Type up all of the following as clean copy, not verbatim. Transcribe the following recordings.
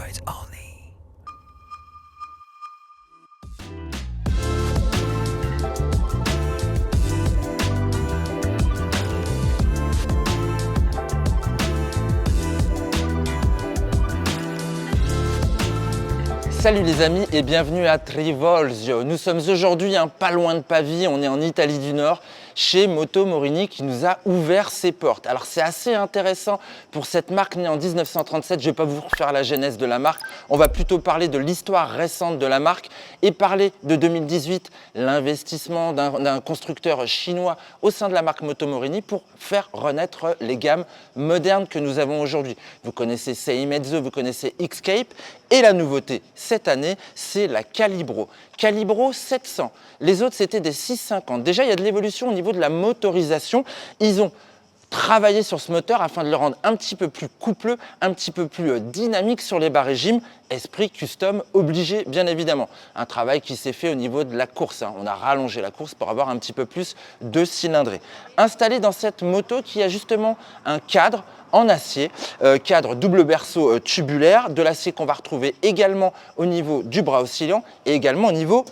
Androids only. Salut les amis et bienvenue à Trivolzio. Nous sommes aujourd'hui pas loin de Pavie, on est en Italie du Nord, chez Moto Morini qui nous a ouvert ses portes. Alors c'est assez intéressant pour cette marque née en 1937, je ne vais pas vous refaire la genèse de la marque, on va plutôt parler de l'histoire récente de la marque et parler de 2018, l'investissement d'un constructeur chinois au sein de la marque Moto Morini pour faire renaître les gammes modernes que nous avons aujourd'hui. Vous connaissez Sei Mezzo, vous connaissez X-Cape et la nouveauté cette année, c'est la Calibro. Calibro 700. Les autres, c'était des 650. Déjà, il y a de l'évolution au niveau de la motorisation. Ils ont travaillé sur ce moteur afin de le rendre un petit peu plus coupleux, un petit peu plus dynamique sur les bas régimes. Esprit custom obligé, bien évidemment. Un travail qui s'est fait au niveau de la course. On a rallongé la course pour avoir un petit peu plus de cylindrée. Installé dans cette moto qui a justement un cadre en acier, cadre double berceau tubulaire, de l'acier qu'on va retrouver également au niveau du bras oscillant et également au niveau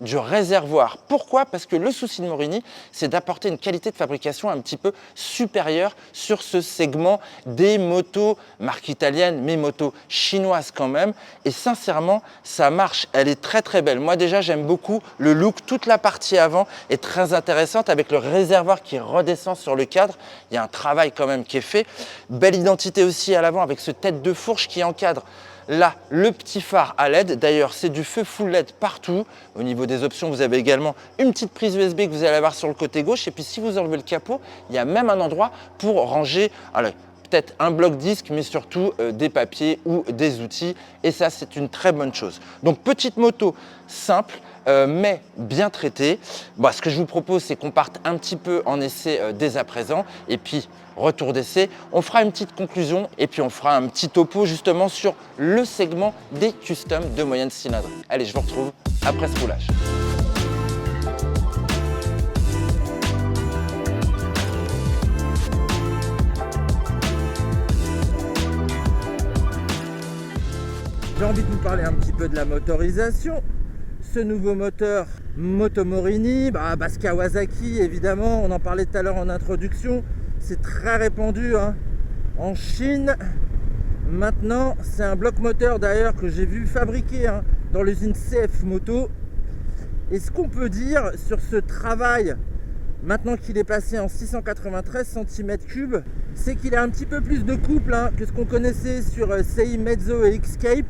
du réservoir. Pourquoi? Parce que le souci de Morini, c'est d'apporter une qualité de fabrication un petit peu supérieure sur ce segment des motos, marque italienne, mais motos chinoises quand même. Et sincèrement, ça marche. Elle est très très belle. Moi déjà, j'aime beaucoup le look. Toute la partie avant est très intéressante avec le réservoir qui redescend sur le cadre. Il y a un travail quand même qui est fait. Belle identité aussi à l'avant avec ce tête de fourche qui encadre là, le petit phare à LED, d'ailleurs c'est du feu full LED partout. Au niveau des options, vous avez également une petite prise USB que vous allez avoir sur le côté gauche. Et puis si vous enlevez le capot, il y a même un endroit pour ranger peut-être un bloc disque, mais surtout des papiers ou des outils. Et ça, c'est une très bonne chose. Donc petite moto simple, mais bien traitée. Bon, ce que je vous propose, c'est qu'on parte un petit peu en essai dès à présent. Et puis, retour d'essai, on fera une petite conclusion et puis on fera un petit topo justement sur le segment des customs de moyenne cylindrée. Allez, je vous retrouve après ce roulage. J'ai envie de vous parler un petit peu de la motorisation. Ce nouveau moteur Moto Morini, base Kawasaki évidemment, on en parlait tout à l'heure en introduction. C'est très répandu en Chine. Maintenant, c'est un bloc moteur d'ailleurs que j'ai vu fabriquer dans l'usine CF Moto. Et ce qu'on peut dire sur ce travail, maintenant qu'il est passé en 693 cm3, c'est qu'il a un petit peu plus de couple que ce qu'on connaissait sur Sei Mezzo et X-Cape.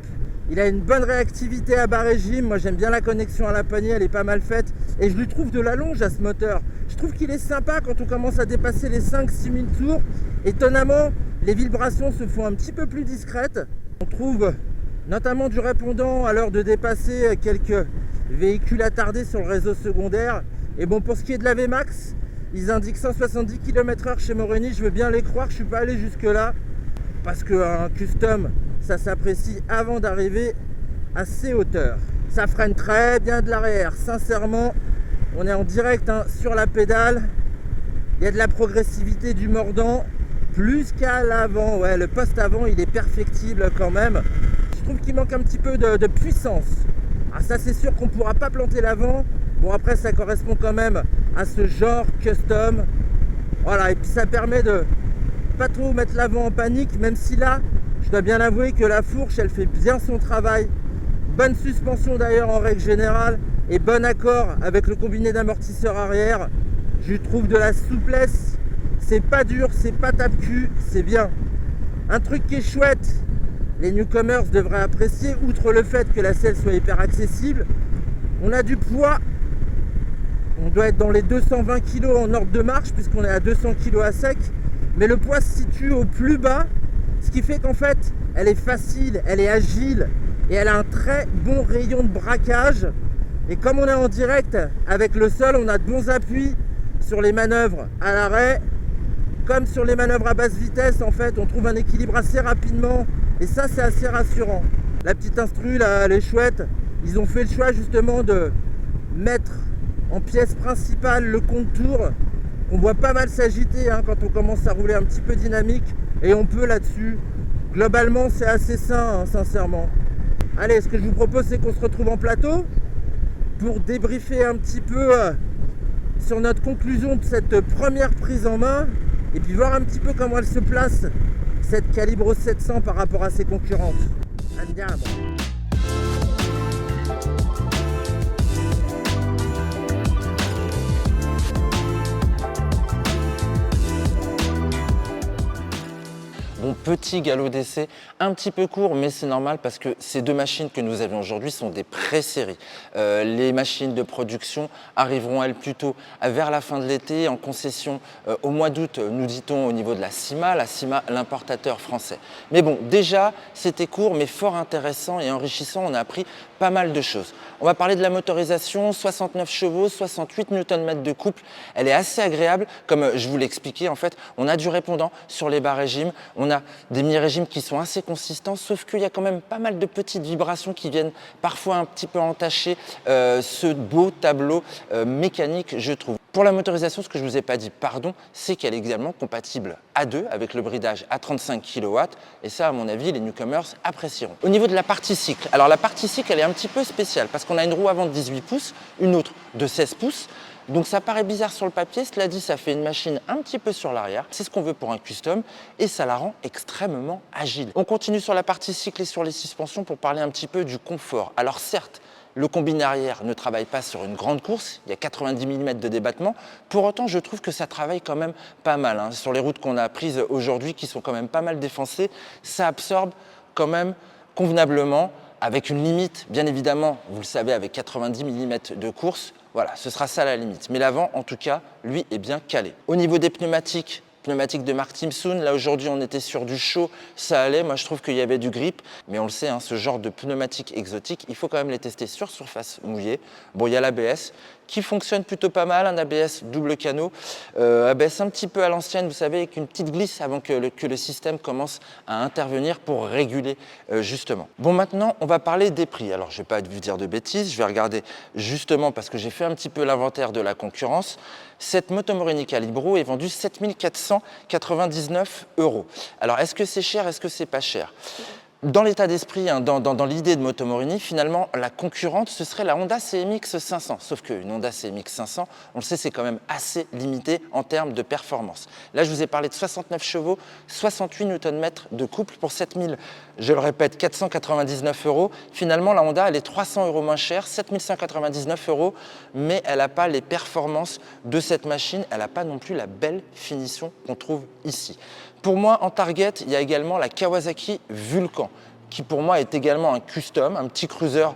Il a une bonne réactivité à bas régime. Moi, j'aime bien la connexion à la poignée, elle est pas mal faite. Et je lui trouve de la longe à ce moteur. Je trouve qu'il est sympa quand on commence à dépasser les 5-6 000 tours. Étonnamment, les vibrations se font un petit peu plus discrètes. On trouve notamment du répondant à l'heure de dépasser quelques véhicules attardés sur le réseau secondaire. Et bon, pour ce qui est de la VMAX, ils indiquent 170 km/h chez Morini. Je veux bien les croire, je ne suis pas allé jusque-là. Parce qu'un custom, ça s'apprécie avant d'arriver à ces hauteurs. Ça freine très bien de l'arrière. Sincèrement, on est en direct sur la pédale. Il y a de la progressivité du mordant plus qu'à l'avant. Ouais, le poste avant, il est perfectible quand même. Je trouve qu'il manque un petit peu de puissance. Ah, ça, c'est sûr qu'on ne pourra pas planter l'avant. Bon, après, ça correspond quand même à ce genre custom. Voilà, et puis ça permet de pas trop mettre l'avant en panique, même si là, je dois bien avouer que la fourche, elle fait bien son travail. Bonne suspension d'ailleurs en règle générale et bon accord avec le combiné d'amortisseurs arrière. Je trouve de la souplesse, c'est pas dur, c'est pas tape-cul, c'est bien. Un truc qui est chouette, les newcomers devraient apprécier, outre le fait que la selle soit hyper accessible, on a du poids. On doit être dans les 220 kg en ordre de marche puisqu'on est à 200 kg à sec. Mais le poids se situe au plus bas, ce qui fait qu'en fait, elle est facile, elle est agile et elle a un très bon rayon de braquage. Et comme on est en direct avec le sol, on a de bons appuis sur les manœuvres à l'arrêt, comme sur les manœuvres à basse vitesse. En fait, on trouve un équilibre assez rapidement et ça, c'est assez rassurant. La petite instru, là, elle est chouette. Ils ont fait le choix justement de mettre en pièce principale le contour. On voit pas mal s'agiter quand on commence à rouler un petit peu dynamique et on peut là-dessus Globalement, c'est assez sain, hein, sincèrement. Allez, ce que je vous propose, c'est qu'on se retrouve en plateau pour débriefer un petit peu sur notre conclusion de cette première prise en main et puis voir un petit peu comment elle se place, cette Calibro 700 par rapport à ses concurrentes. Andiamo. Bon, petit galop d'essai, un petit peu court, mais c'est normal parce que ces deux machines que nous avions aujourd'hui sont des pré-séries. Les machines de production arriveront, elles, plutôt vers la fin de l'été, en concession au mois d'août, nous dit-on, au niveau de la CIMA, l'importateur français. Mais bon, déjà, c'était court, mais fort intéressant et enrichissant. On a appris pas mal de choses. On va parler de la motorisation, 69 chevaux, 68 Nm de couple. Elle est assez agréable, comme je vous l'ai expliqué. En fait, on a du répondant sur les bas régimes. On a des mi-régimes qui sont assez consistants, sauf qu'il y a quand même pas mal de petites vibrations qui viennent parfois un petit peu entacher ce beau tableau mécanique, je trouve. Pour la motorisation, ce que je ne vous ai pas dit, pardon, c'est qu'elle est également compatible A2 avec le bridage à 35 kW. Et ça, à mon avis, les newcomers apprécieront. Au niveau de la partie cycle, alors la partie cycle, elle est un petit peu spéciale parce qu'on a une roue avant de 18 pouces, une autre de 16 pouces. Donc ça paraît bizarre sur le papier, cela dit, ça fait une machine un petit peu sur l'arrière. C'est ce qu'on veut pour un custom et ça la rend extrêmement agile. On continue sur la partie cycle et sur les suspensions pour parler un petit peu du confort. Alors certes, le combiné arrière ne travaille pas sur une grande course, il y a 90 mm de débattement. Pour autant, je trouve que ça travaille quand même pas mal. Sur les routes qu'on a prises aujourd'hui, qui sont quand même pas mal défoncées, ça absorbe quand même convenablement, avec une limite, bien évidemment, vous le savez, avec 90 mm de course. Voilà, ce sera ça la limite. Mais l'avant, en tout cas, lui, est bien calé. Au niveau des pneumatiques de marque Timsun, là aujourd'hui on était sur du chaud, ça allait, moi je trouve qu'il y avait du grip, mais on le sait, ce genre de pneumatiques exotiques, il faut quand même les tester sur surface mouillée. Bon, il y a l'ABS qui fonctionne plutôt pas mal, un ABS double canot, ABS un petit peu à l'ancienne, vous savez, avec une petite glisse avant que le système commence à intervenir pour réguler justement. Bon, maintenant on va parler des prix. Alors je vais pas vous dire de bêtises, je vais regarder justement parce que j'ai fait un petit peu l'inventaire de la concurrence. Cette moto Morini Calibro est vendue 7 499 €. Alors est-ce que c'est cher, est-ce que c'est pas cher? Dans l'état d'esprit, dans l'idée de Moto Morini, finalement, la concurrente, ce serait la Honda CMX 500. Sauf qu'une Honda CMX 500, on le sait, c'est quand même assez limité en termes de performance. Là, je vous ai parlé de 69 chevaux, 68 Nm de couple pour 7000, je le répète, 499 €. Finalement, la Honda, elle est 300 € moins chère, 7199 €, mais elle n'a pas les performances de cette machine. Elle n'a pas non plus la belle finition qu'on trouve ici. Pour moi, en target, il y a également la Kawasaki Vulcan, qui pour moi est également un custom, un petit cruiser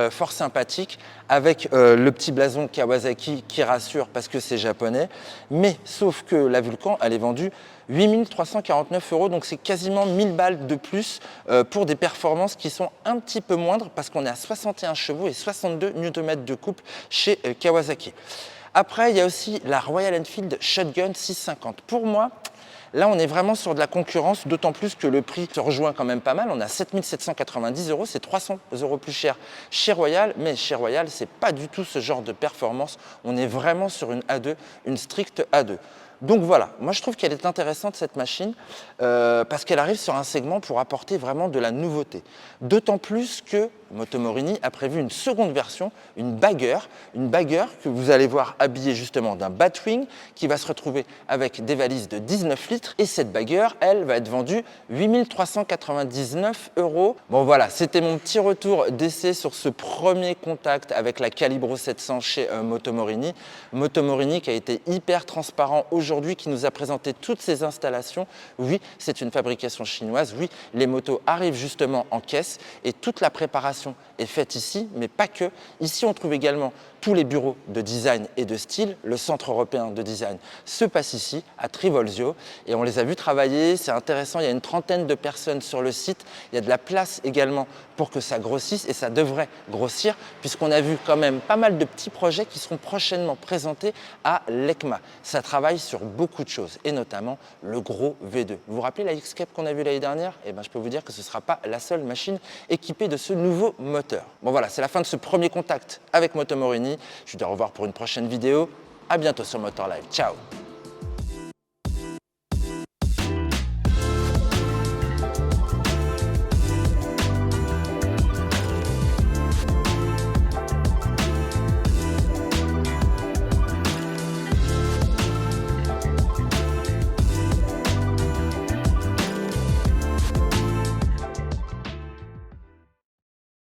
fort sympathique, avec le petit blason Kawasaki qui rassure parce que c'est japonais. Mais sauf que la Vulcan, elle est vendue 8 349 €, donc c'est quasiment 1000 balles de plus pour des performances qui sont un petit peu moindres parce qu'on est à 61 chevaux et 62 Nm de couple chez Kawasaki. Après, il y a aussi la Royal Enfield Shotgun 650. Pour moi, là, on est vraiment sur de la concurrence, d'autant plus que le prix se rejoint quand même pas mal. On a 7 790 €, c'est 300 € plus cher chez Royal, mais chez Royal, c'est pas du tout ce genre de performance. On est vraiment sur une A2, une stricte A2. Donc voilà, moi je trouve qu'elle est intéressante cette machine parce qu'elle arrive sur un segment pour apporter vraiment de la nouveauté. D'autant plus que Moto Morini a prévu une seconde version, une bagger que vous allez voir habillée justement d'un Batwing qui va se retrouver avec des valises de 19 litres. Et cette bagger, elle, va être vendue 8 399 €. Bon voilà, c'était mon petit retour d'essai sur ce premier contact avec la Calibro 700 chez Moto Morini. Moto Morini qui a été hyper transparent aujourd'hui, qui nous a présenté toutes ces installations. Oui, c'est une fabrication chinoise. Oui, les motos arrivent justement en caisse et toute la préparation est faite ici, mais pas que. Ici, on trouve également tous les bureaux de design et de style. Le centre européen de design se passe ici, à Trivolzio, et on les a vus travailler. C'est intéressant, il y a une trentaine de personnes sur le site. Il y a de la place également pour que ça grossisse, et ça devrait grossir, puisqu'on a vu quand même pas mal de petits projets qui seront prochainement présentés à l'ECMA. Ça travaille sur beaucoup de choses, et notamment le gros V2. Vous vous rappelez la X-Cape qu'on a vue l'année dernière? Eh ben, je peux vous dire que ce ne sera pas la seule machine équipée de ce nouveau moteur. Bon voilà, c'est la fin de ce premier contact avec Moto Morini. Je vous dis au revoir pour une prochaine vidéo. À bientôt sur Motor Live. Ciao!